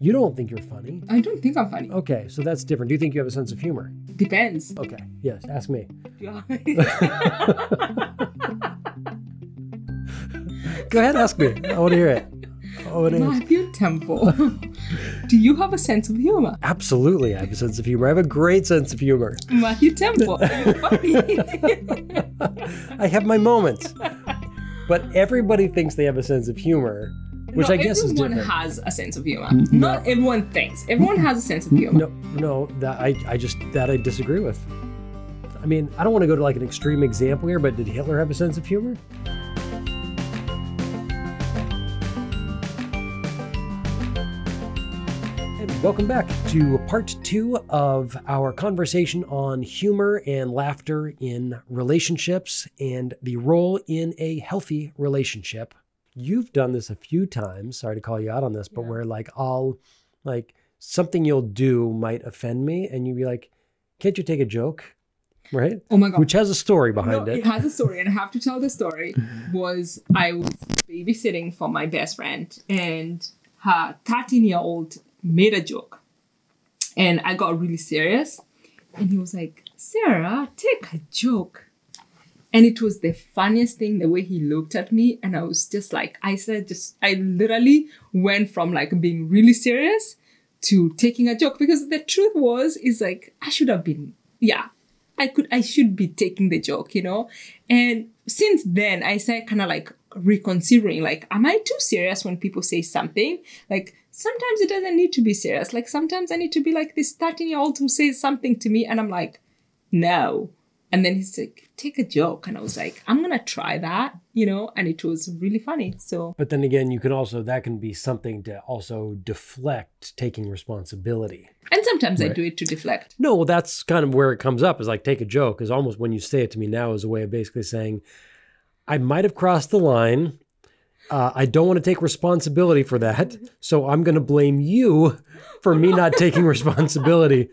You don't think you're funny. I don't think I'm funny. Okay, so that's different. Do you think you have a sense of humor? Depends. Okay, yes, ask me. Yeah. Go ahead, ask me. I want to hear it. Matthew Temple, do you have a sense of humor? Absolutely, I have a sense of humor. I have a great sense of humor. Matthew Temple, are you funny? I have my moments. But everybody thinks they have a sense of humor, which I guess is different. Everyone has a sense of humor. Not everyone thinks. Everyone has a sense of humor. No, that I disagree with. I mean, I don't want to go to like an extreme example here, but did Hitler have a sense of humor? Welcome back to part 2 of our conversation on humor and laughter in relationships and the role in a healthy relationship. You've done this a few times. Sorry to call you out on this, but where something you'll do might offend me and you'd be like, can't you take a joke? Right? Oh my God. Which has a story behind it. It has a story, and I have to tell the story. I was babysitting for my best friend, and her 13-year-old made a joke, and I got really serious, and he was like, Cera, take a joke. And it was the funniest thing, the way he looked at me, and I was just like, I literally went from like being really serious to taking a joke, because the truth is like, I should be taking the joke, you know? And since then I started kind of like reconsidering, like, am I too serious when people say something? Like, sometimes it doesn't need to be serious. Like, sometimes I need to be like this 13-year-old who says something to me and I'm like, no. And then he's like, take a joke. And I was like, I'm going to try that, you know? And it was really funny. So, but then again, that can be something to also deflect taking responsibility. And sometimes I do it to deflect. No, well, that's kind of where it comes up, is like, take a joke is almost, when you say it to me now, is a way of basically saying, I might have crossed the line. I don't want to take responsibility for that. So I'm going to blame you for me not taking responsibility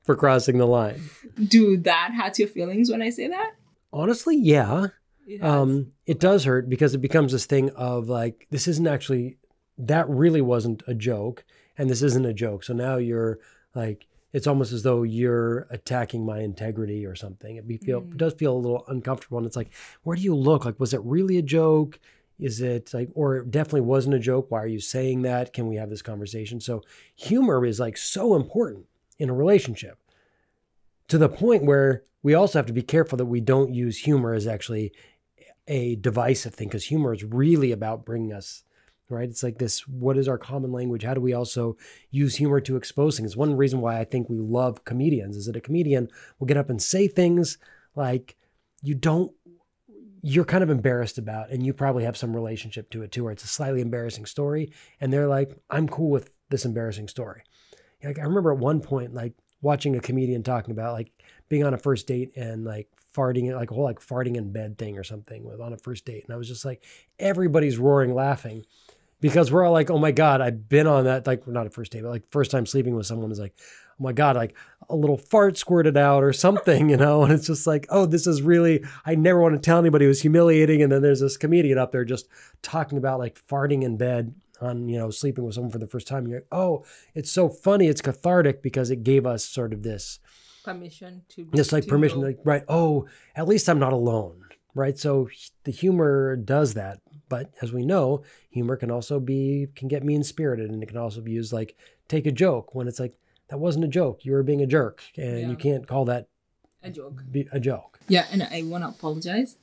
for crossing the line. Do that hurt your feelings when I say that? Honestly, yeah. It does hurt, because it becomes this thing of like, this isn't actually, that really wasn't a joke, and this isn't a joke. So now you're like, it's almost as though you're attacking my integrity or something. It does feel a little uncomfortable. And it's like, where do you look? Like, was it really a joke? Is it like, or it definitely wasn't a joke? Why are you saying that? Can we have this conversation? So humor is like so important in a relationship, to the point where we also have to be careful that we don't use humor as actually a divisive thing, because humor is really about bringing us, right? It's like this, what is our common language? How do we also use humor to expose things? One reason why I think we love comedians is that a comedian will get up and say things like you're kind of embarrassed about, and you probably have some relationship to it too, where it's a slightly embarrassing story, and they're like, I'm cool with this embarrassing story. Like, I remember at one point, like, watching a comedian talking about like being on a first date and like farting, like a whole like farting in bed thing or something on a first date. And I was just like, everybody's roaring laughing, because we're all like, oh my God, I've been on that, like, not a first date, but like first time sleeping with someone is like, oh my God, like a little fart squirted out or something, you know? And it's just like, oh, this is really, I never want to tell anybody, it was humiliating. And then there's this comedian up there just talking about like farting in bed on, you know, sleeping with someone for the first time. And you're like, oh, it's so funny. It's cathartic, because it gave us sort of this permission to like, right. Oh, at least I'm not alone. Right. So the humor does that. But as we know, humor can get mean spirited, and it can also be used like, take a joke, when it's like, that wasn't a joke. You were being a jerk, and you can't call that a joke. A joke. Yeah. And I want to apologize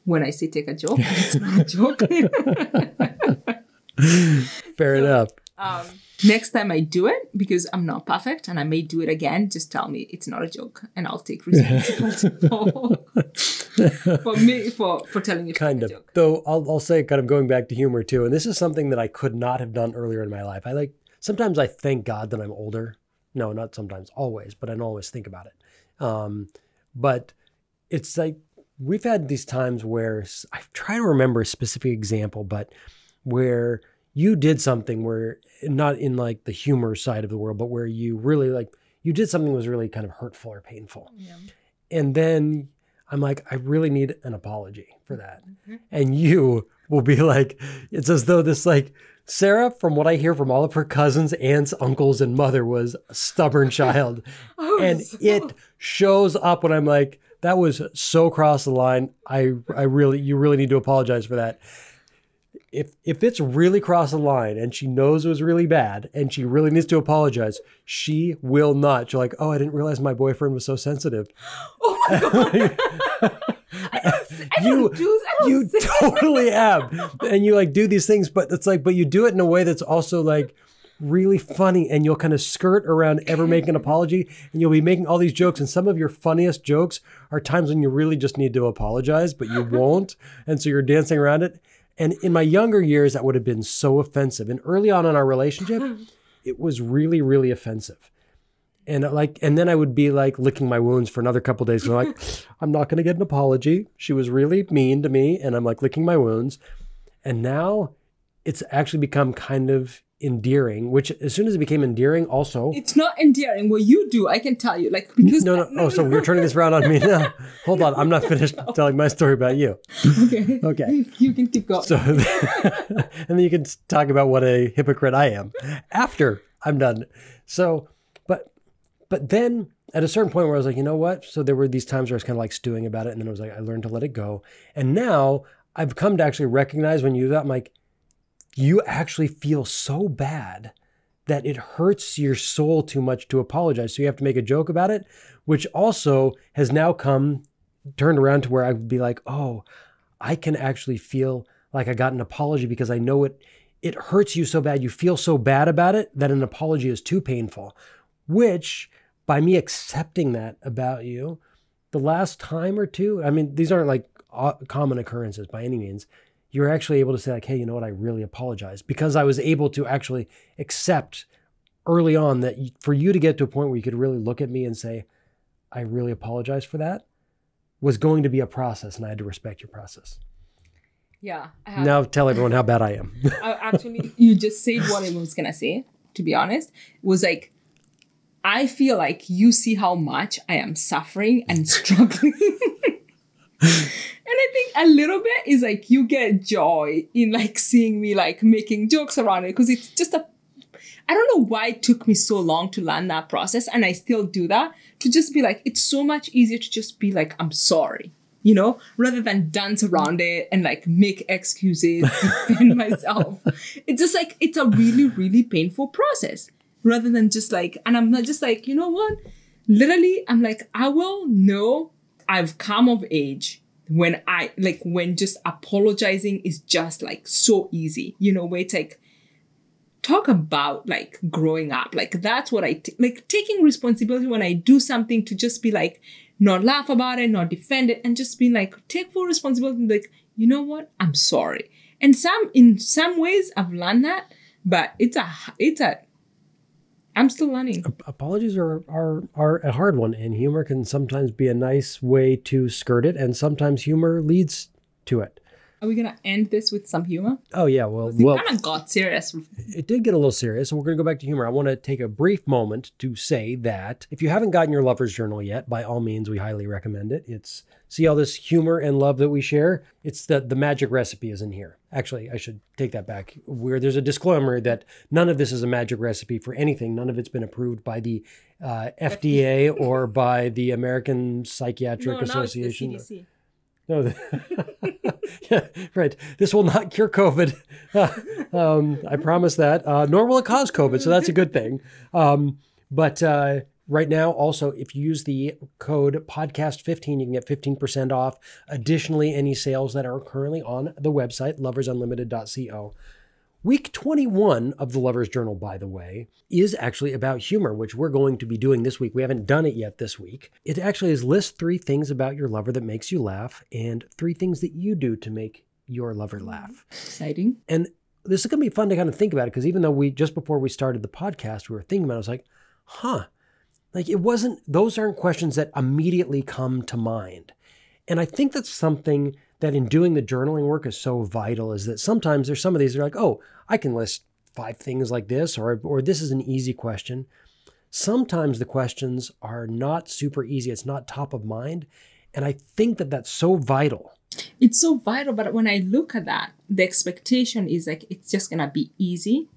when I say take a joke. It's not a joke. Fair enough. Next time I do it, because I'm not perfect and I may do it again, just tell me it's not a joke, and I'll take responsibility for telling you kind to of a joke. Though I'll say, kind of going back to humor too, and this is something that I could not have done earlier in my life. Sometimes I thank God that I'm older. No, not sometimes, always, but I don't always think about it. But it's like, we've had these times where I try to remember a specific example, but where you did something where, not in like the humor side of the world, but where you really like, you did something that was really kind of hurtful or painful. Yeah. And then I'm like, I really need an apology for that. Mm-hmm. And you will be like, it's as though this like Cera, from what I hear from all of her cousins, aunts, uncles, and mother, was a stubborn child. And it shows up when I'm like, that was so cross the line. You really need to apologize for that. If it's really crossed the line and she knows it was really bad and she really needs to apologize, she will not. She'll like, oh, I didn't realize my boyfriend was so sensitive. Oh my God. You totally have. And you like do these things, but it's like, but you do it in a way that's also like really funny, and you'll kind of skirt around ever making an apology, and you'll be making all these jokes, and some of your funniest jokes are times when you really just need to apologize, but you won't. And so you're dancing around it. And in my younger years, that would have been so offensive. And early on in our relationship, it was really, really offensive. And then I would be like licking my wounds for another couple of days. And I'm like, I'm not going to get an apology. She was really mean to me. And I'm like licking my wounds. And now it's actually become kind of endearing, which as soon as it became endearing also. It's not endearing. What you do, I can tell you. Like, because. No. So you're turning this around on me now. Hold on. I'm not finished telling my story about you. Okay. You can keep going. So, and then you can talk about what a hypocrite I am after I'm done. So, but then at a certain point where I was like, you know what? So there were these times where I was kind of like stewing about it. And then I was like, I learned to let it go. And now I've come to actually recognize when you do that, I'm like, you actually feel so bad that it hurts your soul too much to apologize. So you have to make a joke about it, which also has now turned around to where I would be like, oh, I can actually feel like I got an apology because I know it hurts you so bad. You feel so bad about it that an apology is too painful, which by me accepting that about you, the last time or two, I mean, these aren't like common occurrences by any means. You're actually able to say like, hey, you know what? I really apologize, because I was able to actually accept early on that for you to get to a point where you could really look at me and say, I really apologize for that, was going to be a process, and I had to respect your process. Yeah. Now tell everyone how bad I am. Actually, you just said what I was going to say, to be honest. It was like, I feel like you see how much I am suffering and struggling. And I think a little bit is like you get joy in like seeing me like making jokes around it, because it's just I don't know why it took me so long to learn that process, and I still do that, to just be like, it's so much easier to just be like, I'm sorry, you know, rather than dance around it and like make excuses, defend myself. It's just like, it's a really, really painful process, rather than just like, and I'm not just like, you know what? Literally, I'm like, I will know I've come of age when just apologizing is just like so easy, you know, where it's like, talk about like growing up. Like that's what like taking responsibility when I do something, to just be like, not laugh about it, not defend it, and just be like, take full responsibility. Like, you know what? I'm sorry. And in some ways I've learned that, but I'm still learning. Apologies are a hard one, and humor can sometimes be a nice way to skirt it, and sometimes humor leads to it. Are we going to end this with some humor? Oh, yeah. Well, it kind of got serious. It did get a little serious, and we're going to go back to humor. I want to take a brief moment to say that if you haven't gotten your lover's journal yet, by all means, we highly recommend it. See all this humor and love that we share? It's the magic recipe is in here. Actually, I should take that back. Where there's a disclaimer that none of this is a magic recipe for anything. None of it's been approved by the FDA or by the American Psychiatric Association. It's the CDC. No, yeah, right. This will not cure COVID. I promise that. Nor will it cause COVID, so that's a good thing. But right now, also, if you use the code podcast15, you can get 15% off. Additionally, any sales that are currently on the website, loversunlimited.co. Week 21 of the Lover's Journal, by the way, is actually about humor, which we're going to be doing this week. We haven't done it yet this week. It actually is list 3 things about your lover that makes you laugh and 3 things that you do to make your lover laugh. Exciting. And this is going to be fun to kind of think about it, because even though just before we started the podcast, we were thinking about it, I was like, like those aren't questions that immediately come to mind. And I think that's something that in doing the journaling work is so vital, is that sometimes there's some of these that are like, oh, I can list 5 things like this, or this is an easy question. Sometimes the questions are not super easy. It's not top of mind. And I think that that's so vital. It's so vital. But when I look at that, the expectation is like, it's just going to be easy,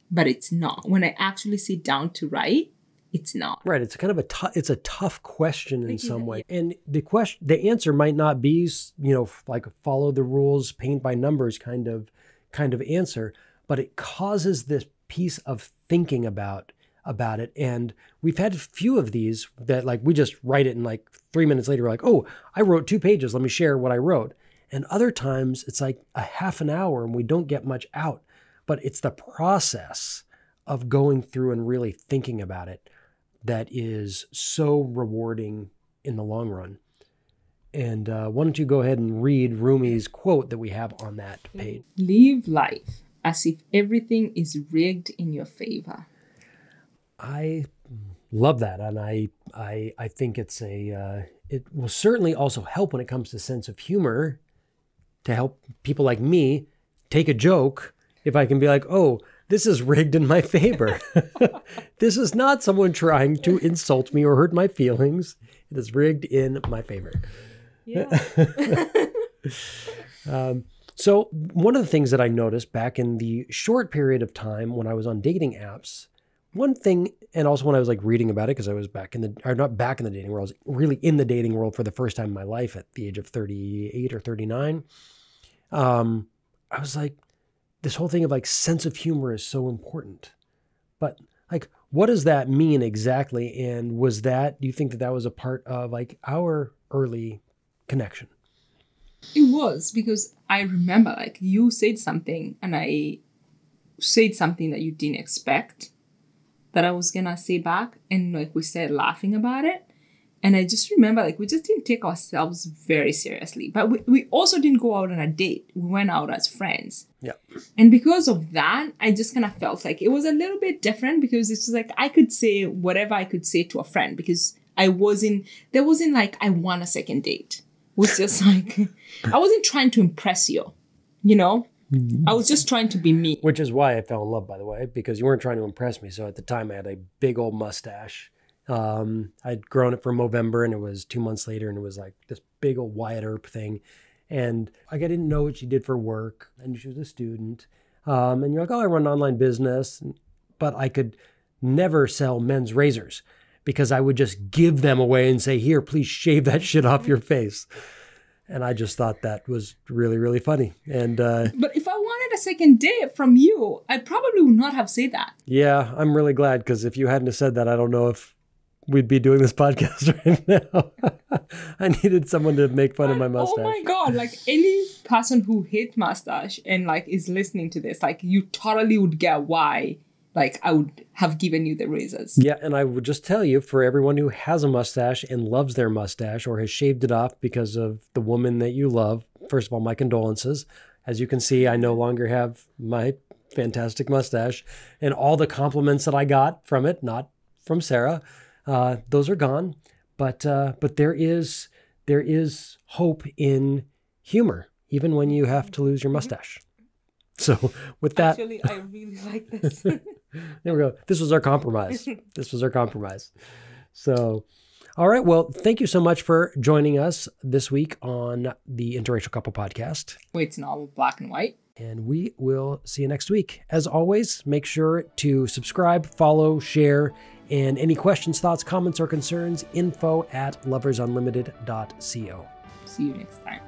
but it's not. When I actually sit down to write, it's not. Right. It's kind of it's a tough question in some way. And the answer might not be, like follow the rules, paint by numbers kind of answer, but it causes this piece of thinking about it. And we've had a few of these that like, we just write it and like 3 minutes later, we're like, oh, I wrote 2 pages. Let me share what I wrote. And other times it's like a half an hour and we don't get much out, but it's the process of going through and really thinking about it that is so rewarding in the long run. And why don't you go ahead and read Rumi's quote that we have on that page? Live life as if everything is rigged in your favor. I love that. And I think it will certainly also help when it comes to sense of humor, to help people like me take a joke. If I can be like, oh, this is rigged in my favor. This is not someone trying to insult me or hurt my feelings. It is rigged in my favor. Yeah. So one of the things that I noticed back in the short period of time when I was on dating apps, one thing, and also when I was like reading about it, because I was not back in the dating world, I was really in the dating world for the first time in my life at the age of 38 or 39. I was like, this whole thing of like sense of humor is so important. But like, what does that mean exactly? And do you think that was a part of like our early connection? It was, because I remember like you said something and I said something that you didn't expect that I was going to say back. And like we started laughing about it. And I just remember like we just didn't take ourselves very seriously. But we also didn't go out on a date. We went out as friends. Yeah. And because of that, I just kind of felt like it was a little bit different, because it's like I could say whatever I could say to a friend, because there wasn't like I want a second date. It was just like, I wasn't trying to impress you, Mm-hmm. I was just trying to be me. Which is why I fell in love, by the way, because you weren't trying to impress me. So at the time I had a big old mustache. I'd grown it for Movember, and it was 2 months later, and it was like this big old Wyatt Earp thing. And like, I didn't know what she did for work, and she was a student. And you're like, oh, I run an online business, but I could never sell men's razors because I would just give them away and say, here, please shave that shit off your face. And I just thought that was really, really funny. And but if I wanted a second date from you, I probably would not have said that. Yeah, I'm really glad, because if you hadn't have said that, I don't know if we'd be doing this podcast right now. I needed someone to make fun of my mustache. Oh my God, like any person who hates mustache and like is listening to this, like you totally would get why like I would have given you the razors. Yeah, and I would just tell you, for everyone who has a mustache and loves their mustache or has shaved it off because of the woman that you love, first of all, my condolences. As you can see, I no longer have my fantastic mustache, and all the compliments that I got from it, not from Cera, those are gone. But there is hope in humor, even when you have to lose your mustache. So with that, actually, I really like this. There we go. This was our compromise. So, all right. Well, thank you so much for joining us this week on the Interracial Couple Podcast. It's not black and white. And we will see you next week. As always, make sure to subscribe, follow, share, and any questions, thoughts, comments, or concerns, info@loversunlimited.co. See you next time.